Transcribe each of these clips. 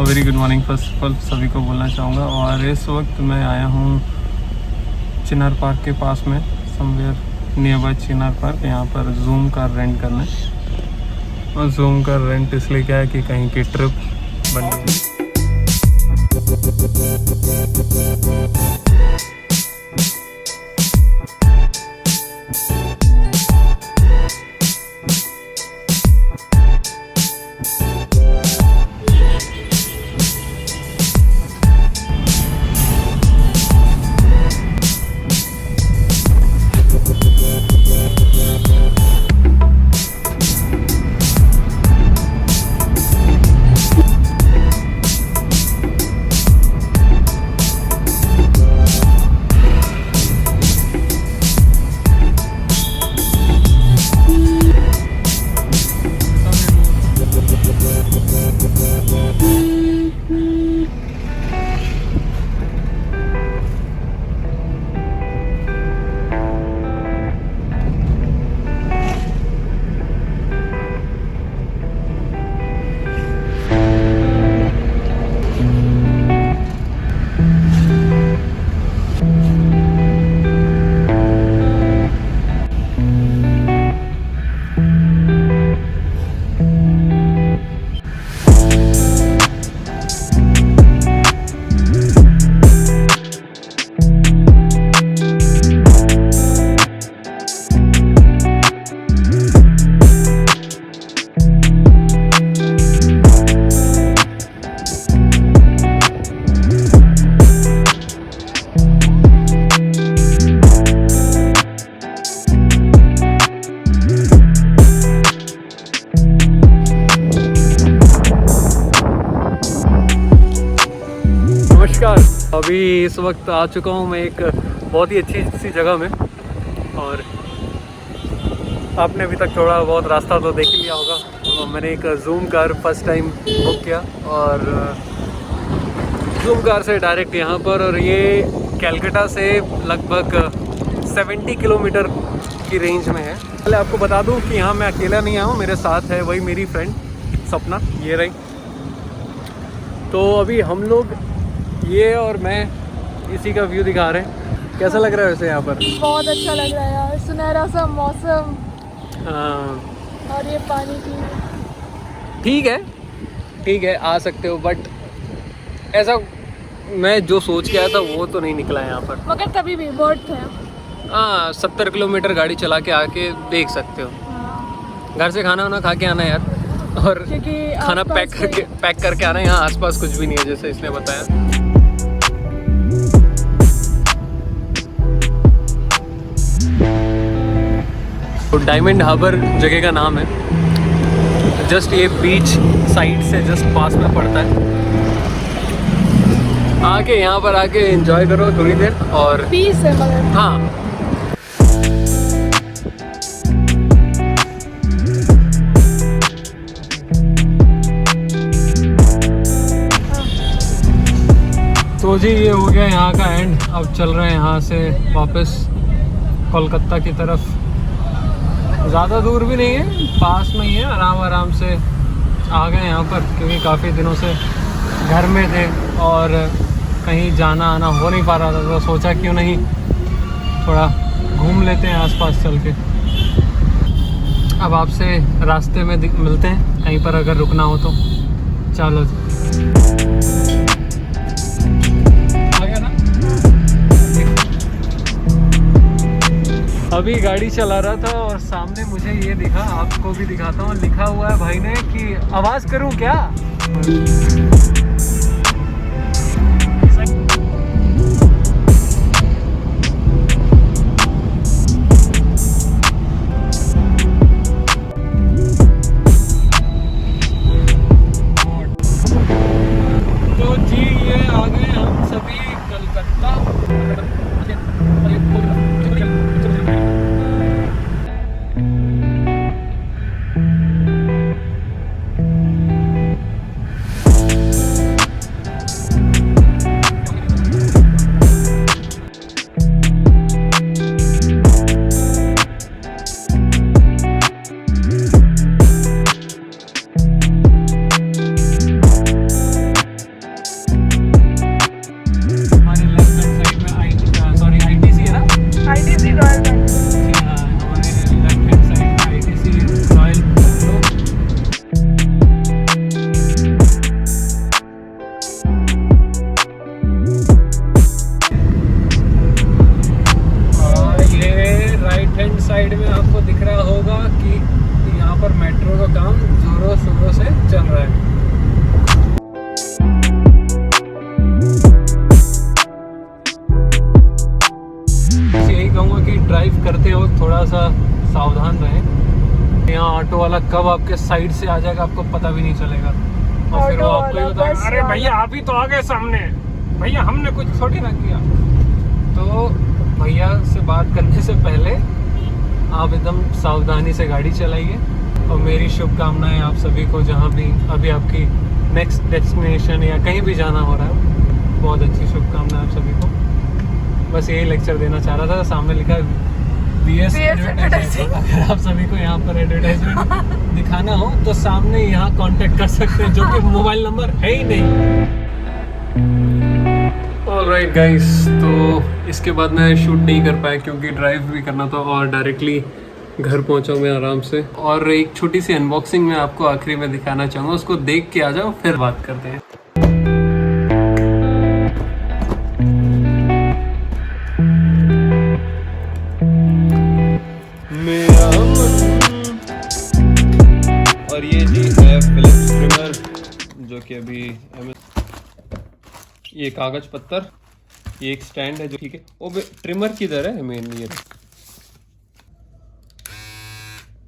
Very good morning first of all सभी को बोलना चाहूँगा। और इस वक्त मैं आया हूँ चिनार पार्क के पास में, somewhere near by Chinar park. यहाँ पर जूम कार रेंट करना है। और जूम कार रेंट इसलिए क्या है कि कहीं की ट्रिप बनी है। अभी इस वक्त आ चुका हूँ मैं एक बहुत ही अच्छी सी जगह में। और आपने अभी तक थोड़ा बहुत रास्ता तो देख लिया होगा। तो मैंने एक zoom car first time book किया और जूम कार से डायरेक्ट यहाँ पर। और ये कैलकाटा से लगभग 70 किलोमीटर की रेंज में है। पहले आपको बता दूँ कि यहाँ मैं अकेला नहीं आया हूँ, मेरे साथ है वही मेरी फ्रेंड सपना, ये रही। तो अभी हम लोग ये और मैं इसी का व्यू दिखा रहे हैं। कैसा लग रहा है वैसे यहाँ पर? बहुत अच्छा लग रहा है यार, सुनहरा सा मौसम। हाँ, और ये पानी की ठीक है आ सकते हो, बट ऐसा मैं जो सोच के आया था वो तो नहीं निकला यहाँ पर। मगर तभी भी वर्थ है। हाँ, 70 किलोमीटर गाड़ी चला के आके देख सकते हो। हाँ। घर से खाना वाना खा के आना यार, और खाना पैक करके आना। यहाँ आसपास कुछ भी नहीं है जैसे इसने बताया। तो डायमंड हार्बर जगह का नाम है। जस्ट ये बीच साइड से जस्ट पास में पड़ता है। आके यहाँ पर आके एंजॉय करो थोड़ी देर और पीस है मगर। हाँ, तो जी ये हो गया यहाँ का एंड। अब चल रहे हैं यहाँ से वापस कोलकाता की तरफ। ज़्यादा दूर भी नहीं है, पास में ही है। आराम से आ गए यहाँ पर क्योंकि काफ़ी दिनों से घर में थे और कहीं जाना आना हो नहीं पा रहा था। तो सोचा क्यों नहीं थोड़ा घूम लेते हैं आसपास चल के। अब आपसे रास्ते में मिलते हैं कहीं पर अगर रुकना हो तो। चलो अभी गाड़ी चला रहा था और सामने मुझे ये दिखा, आपको भी दिखाता हूँ। लिखा हुआ है भाई ने कि आवाज़ करूँ क्या? तो जी ये आ गए हम सभी कलकत्ता। पर मेट्रो का काम जोरों शोरों से चल रहा है। यही कहूँगा कि ड्राइव करते वक्त थोड़ा सा सावधान रहें। यहाँ ऑटो वाला कब आपके साइड से आ जाएगा आपको पता भी नहीं चलेगा, और फिर वो आपको ही बताएगा अरे भैया आप ही तो आ गए सामने, भैया हमने कुछ थोड़ी ना किया। तो भैया से बात करने से पहले आप एकदम सावधानी से गाड़ी चलाइए। और मेरी शुभकामनाएं आप सभी को, जहाँ भी अभी आपकी नेक्स्ट डेस्टिनेशन या कहीं भी जाना हो रहा है, बहुत अच्छी शुभकामनाएं आप सभी को। बस यही लेक्चर देना चाह रहा था। सामने लिखा है BS एडवर्टाइजिंग। अगर आप सभी को यहाँ पर एडवर्टाइजमेंट दिखाना हो तो सामने यहाँ कांटेक्ट कर सकते हैं, जो कि मोबाइल नंबर है ही नहीं। ऑलराइट गाइस, तो इसके बाद मैं शूट नहीं कर पाया क्योंकि ड्राइव भी करना था और डायरेक्टली घर पहुंचा मैं आराम से। और एक छोटी सी अनबॉक्सिंग मैं आपको आखिरी में दिखाना चाहूँगा, उसको देख के आ जाओ फिर बात करते हैं। और ये जी है फिलिप्स ट्रिमर, जो कि अभी ये कागज पत्तर, ये एक स्टैंड है जो ठीक है। वो ट्रिमर किधर है मेन ये।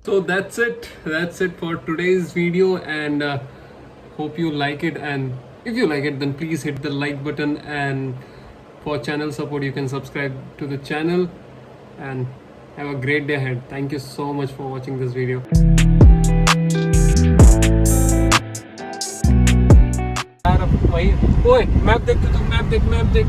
So that's it for today's video, and hope you like it, and if you like it then please hit the like button, and for channel support you can subscribe to the channel, and have a great day ahead. Thank you so much for watching this video. यार भाई ओए map देख, तो map देख